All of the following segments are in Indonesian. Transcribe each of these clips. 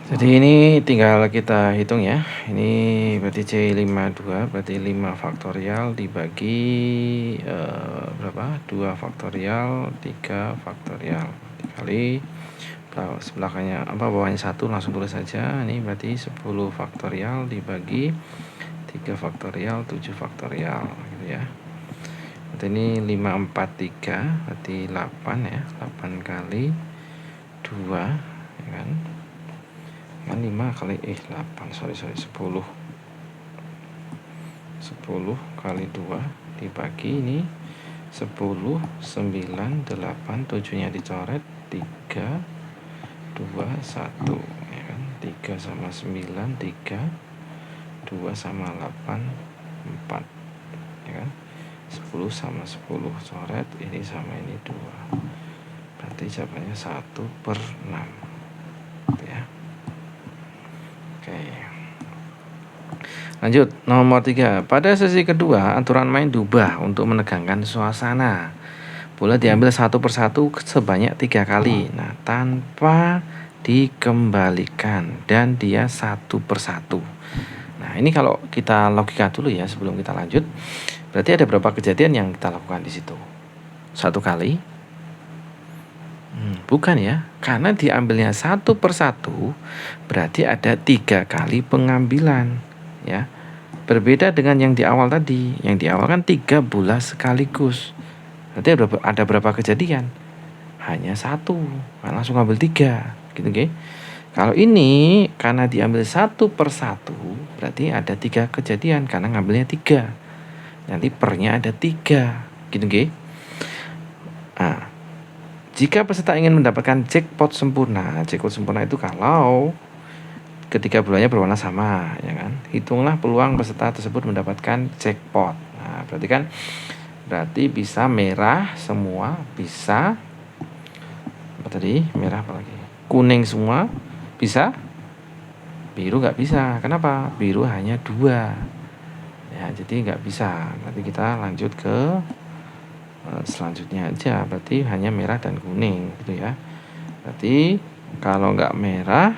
Jadi ini tinggal kita hitung ya. Ini berarti C52 berarti 5 faktorial dibagi berapa? 2 faktorial, 3 faktorial dikali sebelahnya bawahnya 1 langsung tulis saja. Ini berarti 10 faktorial dibagi 3 faktorial 7 faktorial gitu ya. Berarti ini 543 berarti 8 ya. 8 kali 2 ya kan. 5 kali 8 10 kali 2 dibagi ini 10 9 8 7 nya dicoret 3 2 1 ya kan. 3 sama 9 3 2 sama 8 4 ya kan. 10 sama 10 coret ini sama ini 2 berarti jawabannya 1/6 gitu ya. Oke. Lanjut, nomor 3. Pada sesi kedua, aturan main diubah untuk menegangkan suasana. Bola diambil satu persatu sebanyak 3 kali. Nah, tanpa dikembalikan dan dia satu persatu. Nah, ini kalau kita logika dulu ya sebelum kita lanjut. Berarti ada berapa kejadian yang kita lakukan di situ? 1 kali? Bukan ya, karena diambilnya satu persatu berarti ada 3 kali pengambilan ya. Berbeda dengan yang di awal tadi. Yang di awal kan 3 bola sekaligus. Berarti ada berapa kejadian? Hanya 1, langsung ambil 3 gitu nggih. Kalau ini karena diambil satu persatu berarti ada 3 kejadian karena ngambilnya 3. Nanti pernya ada 3 gitu nggih. Nah, jika peserta ingin mendapatkan jackpot sempurna itu kalau ketika bolanya berwarna sama, ya kan? Hitunglah peluang peserta tersebut mendapatkan jackpot. Nah, berarti bisa merah semua, bisa apa tadi? Merah apa lagi? Kuning semua, bisa? Biru nggak bisa. Kenapa? Biru hanya 2. Ya, jadi nggak bisa. Nanti kita lanjut ke selanjutnya aja, berarti hanya merah dan kuning gitu ya. Berarti kalau nggak merah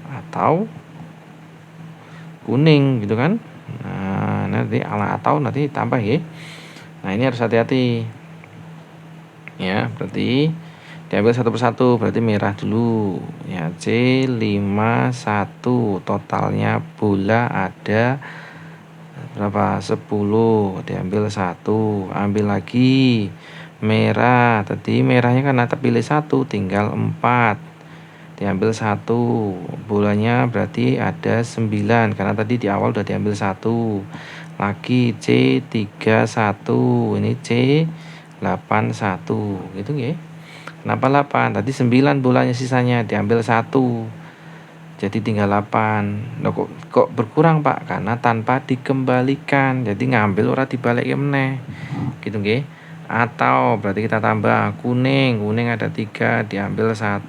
atau kuning gitu kan. Nah, nanti atau nanti tambah ya. Nah, ini harus hati-hati ya. Berarti diambil satu persatu, berarti merah dulu ya. C51 totalnya bola ada berapa? 10, diambil 1, ambil lagi merah. Tadi merahnya kan ada pilih 1, tinggal 4, diambil 1, bolanya berarti ada 9 karena tadi di awal udah diambil 1 lagi. C31 ini C81 gitu nggih. Kenapa 8? Tadi 9 bolanya sisanya diambil 1 jadi tinggal 8. Loh, kok berkurang Pak? Karena tanpa dikembalikan. Jadi ngambil ora dibalik meneh. Gitu nggih. Atau berarti kita tambah kuning ada 3 diambil 1,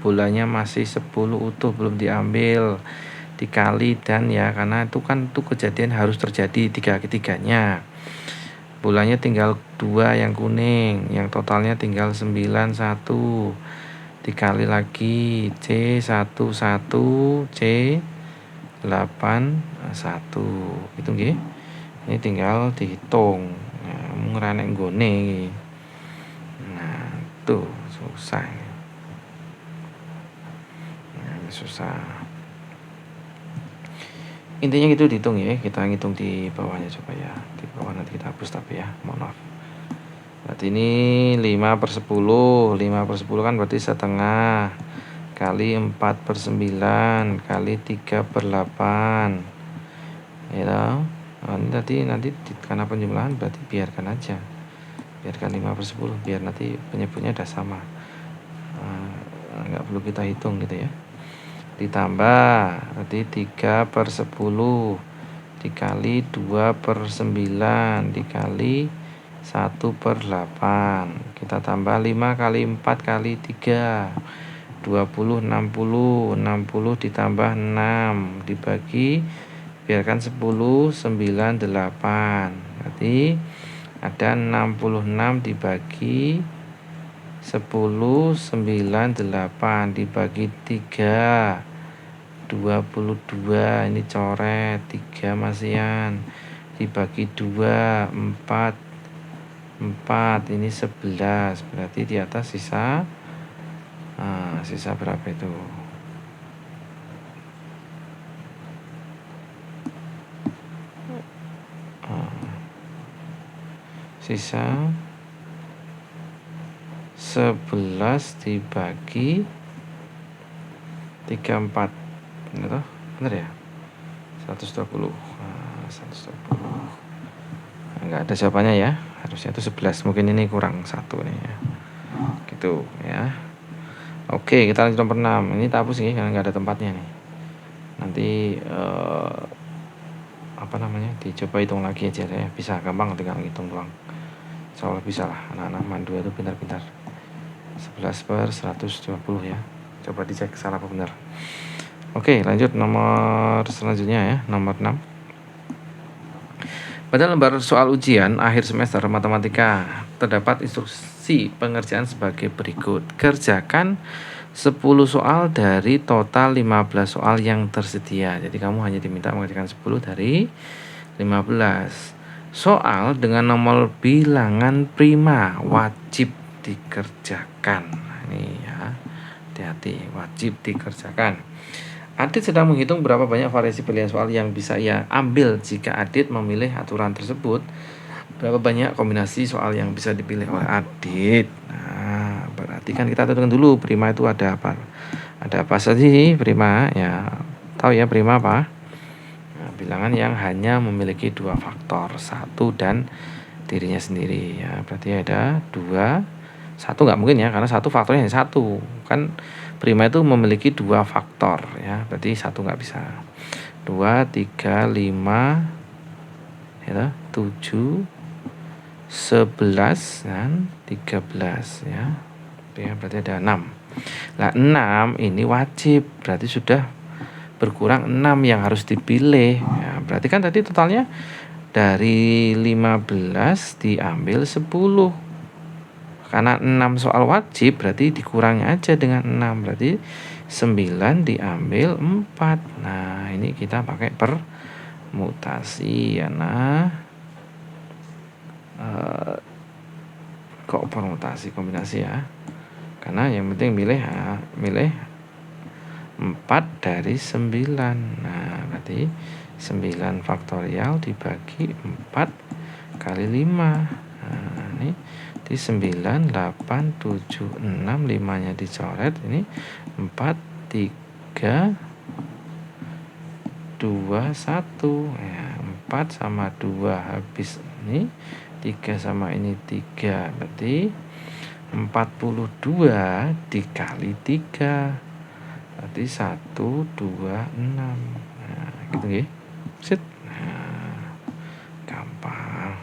bolanya masih 10 utuh belum diambil, dikali dan ya karena itu kan kejadian harus terjadi 3-3-nya. Bolanya tinggal 2 yang kuning, yang totalnya tinggal 9 1, dikali lagi C11 C81 gitu nggih. Ini tinggal dihitung. Nah, ngerenek nggone iki. Nah, tuh susah ini. Nah, ini susah. Intinya gitu dihitung ya. Kita ngitung di bawahnya coba ya. Di bawah nanti kita hapus tapi ya. Mohon maaf. Berarti ini 5/10. 5/10 kan berarti setengah kali 4/9 kali 3/8 ya. Nah, ini nanti karena penjumlahan berarti biarkan aja, biarkan 5/10 biar nanti penyebutnya udah sama. Nggak perlu kita hitung gitu ya. Ditambah berarti 3/10 dikali 2/9 dikali 1/8. Kita tambah 5 kali 4 kali 3 20 60 ditambah 6 dibagi biarkan 10 9 8. Berarti ada 66 dibagi 10, 9, 8 dibagi 3 22. Ini coret 3 masian dibagi 2 4 ini 11. Berarti di atas sisa sisa berapa itu? Sisa 11 dibagi 34. Benar ya? 120. 120. Enggak ada jawabannya ya. Harusnya itu 11. Mungkin ini kurang 1 nih ya. Gitu ya. Oke, kita lanjut nomor 6. Ini tak hapus nih karena enggak ada tempatnya nih. Nanti dicoba hitung lagi aja ya. Bisa gampang tinggal hitung doang. Insyaallah bisa lah. Anak-anak mandu itu pintar-pintar. 11/120 ya. Coba dicek salah apa benar. Oke, lanjut nomor selanjutnya ya, nomor 6. Pada lembar soal ujian akhir semester matematika terdapat instruksi pengerjaan sebagai berikut. Kerjakan 10 soal dari total 15 soal yang tersedia. Jadi kamu hanya diminta mengerjakan 10 dari 15. Soal dengan nomor bilangan prima wajib dikerjakan. Nah, ini ya. Hati-hati, wajib dikerjakan. Adit sedang menghitung berapa banyak variasi pilihan soal yang bisa ia ambil jika Adit memilih aturan tersebut. Berapa banyak kombinasi soal yang bisa dipilih oleh Adit. Nah, berarti kan kita tentukan dulu prima itu ada apa. Ada apa saja sih prima? Ya, tahu ya prima apa? Nah, bilangan yang hanya memiliki 2 faktor, 1 dan dirinya sendiri ya. Berarti ada 2, 1 nggak mungkin ya, karena 1 faktornya hanya 1. Kan prima itu memiliki 2 faktor ya, berarti 1 nggak bisa. 2, 3, 5 ya, 7, 11 dan 13 ya. Berarti ada 6. Nah, 6 ini wajib, berarti sudah berkurang 6 yang harus dipilih ya. Berarti kan tadi totalnya dari 15 diambil 10. Karena 6 soal wajib berarti dikurangi aja dengan 6. Berarti 9 diambil 4. Nah, ini kita pakai permutasi ya. Nah, kok permutasi kombinasi ya? Karena yang penting milih 4 dari 9. Nah, berarti 9 faktorial dibagi 4 kali 5. Nah, ini di 9, 8, 7, 6, 5-nya dicoret. Ini 4, 3, 2, 1 ya. 4 sama 2 habis ini 3 sama ini 3. Berarti 42 dikali 3. Berarti 1, 2, 6. Nah, gitu ya. Sit. Nah, gampang.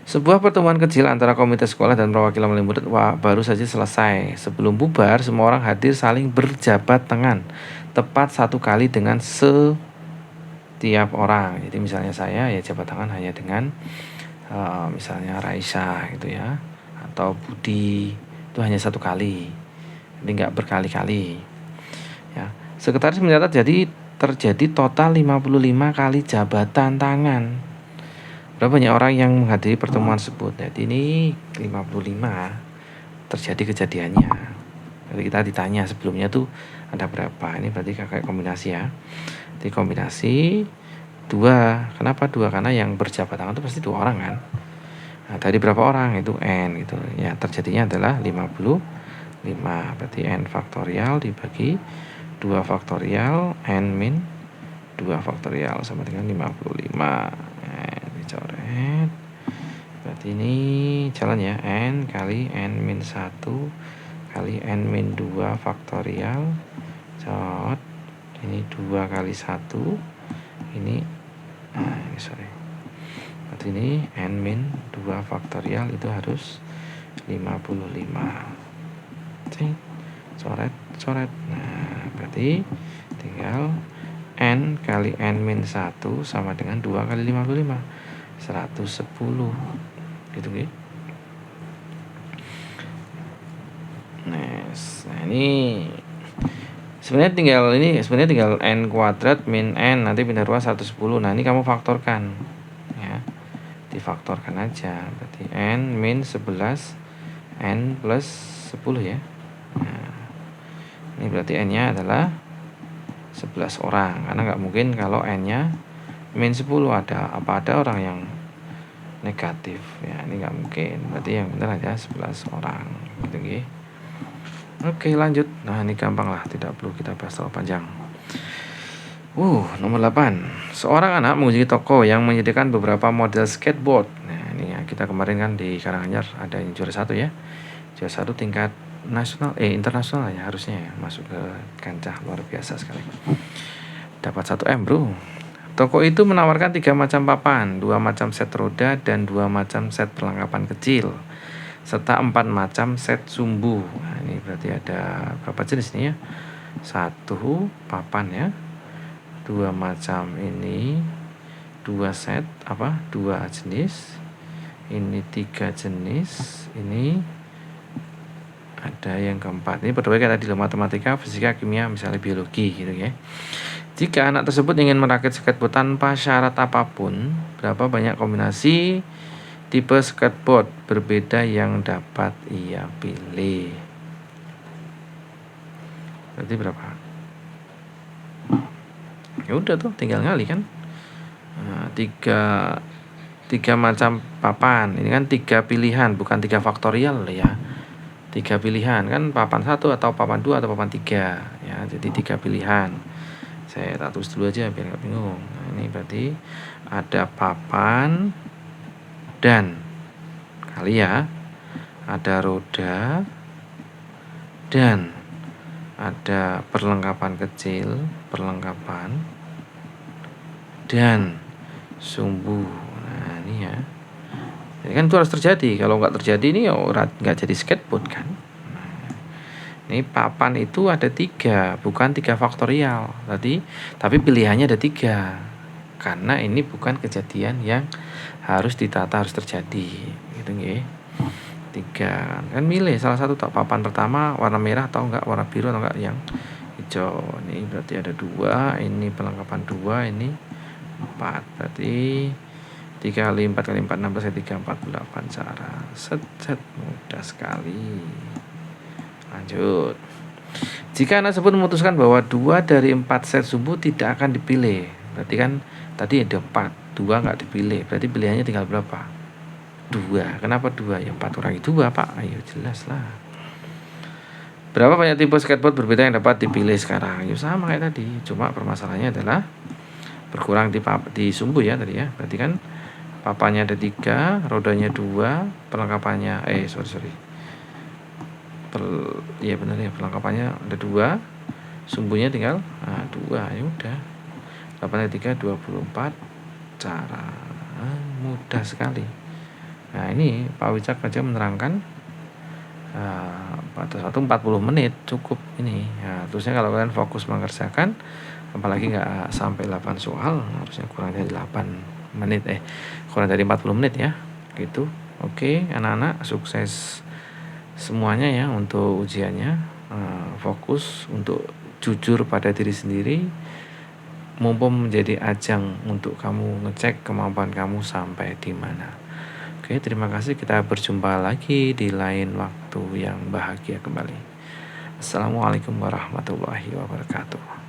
Sebuah pertemuan kecil antara komite sekolah dan perwakilan wali murid baru saja selesai. Sebelum bubar, semua orang hadir saling berjabat tangan. Tepat 1 kali dengan setiap orang. Jadi misalnya saya ya jabat tangan hanya dengan misalnya Raisa gitu ya. Atau Budi. Itu hanya 1 kali. Jadi nggak berkali-kali. Ya. Sekretaris mencatat terjadi total 55 kali jabatan tangan. Berapa banyak orang yang menghadiri pertemuan tersebut? Jadi ini 55 terjadi kejadiannya. Jadi kita ditanya sebelumnya tuh ada berapa? Ini berarti kayak kombinasi ya. Jadi kombinasi 2. Kenapa 2? Karena yang berjabat tangan itu pasti 2 orang kan. Nah, tadi berapa orang? Itu N gitu. Ya, terjadinya adalah 55. Berarti N faktorial dibagi 2 faktorial N min 2 faktorial sama dengan 55. Coret. Berarti ini jalan ya, N kali N min 1 kali N min 2 faktorial. Cot. Ini 2 kali 1. Ini sorry. Berarti ini N min 2 faktorial itu harus 55. Coret. Nah, berarti tinggal N kali N min 1 sama dengan 2 kali 55. 110 gitu ya. Nah, ini sebenarnya tinggal n kuadrat min n, nanti pindah ruas 110. Nah, ini kamu faktorkan ya. Difaktorkan aja. Berarti n min 11 n plus 10 ya. Nah, ini berarti n-nya adalah 11 orang, karena nggak mungkin kalau n-nya min 10 ada orang yang negatif ya, ini nggak mungkin. Berarti yang benar aja 11 orang gitu ya. Oke, lanjut. Nah, ini gampang lah, tidak perlu kita bahas terlalu panjang. Nomor 8. Seorang anak mengunjungi toko yang menyediakan beberapa model skateboard. Nah, ini ya, kita kemarin kan di Karanganyar ada yang juara 1 ya. Juara 1 tingkat nasional, internasional ya harusnya ya, masuk ke kancah luar biasa sekali. Dapat 1M, Bro. Toko itu menawarkan 3 macam papan, 2 macam set roda, dan 2 macam set perlengkapan kecil, serta 4 macam set sumbu. Nah, ini berarti ada berapa jenis nih ya? 1 papan ya, 2 macam ini, 2 set 2 jenis, ini 3 jenis, ini ada yang keempat. Ini berdoa kayak tadi, matematika, fisika, kimia, misalnya biologi gitu ya. Jika anak tersebut ingin merakit skateboard tanpa syarat apapun, berapa banyak kombinasi tipe skateboard berbeda yang dapat ia pilih? Berarti berapa? Ya udah tuh, tinggal ngali kan. Nah, tiga macam papan. Ini kan 3 pilihan, bukan 3 faktorial ya. 3 pilihan kan, papan 1 atau papan 2 atau papan 3 ya. Jadi 3 pilihan. Saya tak tulis dulu aja biar nggak bingung. Nah, ini berarti ada papan dan kali ya, ada roda dan ada perlengkapan kecil, dan sumbu. Nah, ini ya. Jadi kan itu harus terjadi. Kalau nggak terjadi ini ya nggak jadi skateboard kan. Ini papan itu ada 3, bukan 3 faktorial tadi, tapi pilihannya ada 3. Karena ini bukan kejadian yang harus ditata, harus terjadi gitu nggih. 3 kan milih salah satu, tak papan pertama warna merah atau enggak, warna biru atau enggak yang hijau. Ini berarti ada 2, ini perlengkapan 2, ini 4. Berarti 3 kali 4 kali 4 16 kali 3 48 cara. Set mudah sekali. Lanjut. Jika anak tersebut memutuskan bahwa 2 dari 4 set sumbu tidak akan dipilih, berarti kan tadi ada 4, 2 nggak dipilih, berarti pilihannya tinggal berapa? 2. Kenapa 2? Ya 4 kurangi 2 Pak. Ayo jelas lah. Berapa banyak tipe skateboard berbeda yang dapat dipilih sekarang? Ya sama kayak tadi, cuma permasalahannya adalah berkurang di sumbu ya tadi ya. Berarti kan papannya ada 3, rodanya 2, perlengkapannya iya benar ya, perlengkapannya ada 2, sumbunya tinggal 2. Ya udah, 8 kali 3 24 cara. Mudah sekali. Nah, ini Pak Wicak aja menerangkan pada 40 menit cukup ini ya. Terusnya kalau kalian fokus mengerjakan, apalagi nggak sampai 8 soal, harusnya kurang dari 8 menit kurang dari 40 menit ya gitu. Oke, anak-anak, sukses semuanya ya untuk ujiannya. Fokus untuk jujur pada diri sendiri, mumpung menjadi ajang untuk kamu ngecek kemampuan kamu sampai di mana. Oke, terima kasih. Kita berjumpa lagi di lain waktu yang bahagia kembali. Assalamualaikum warahmatullahi wabarakatuh.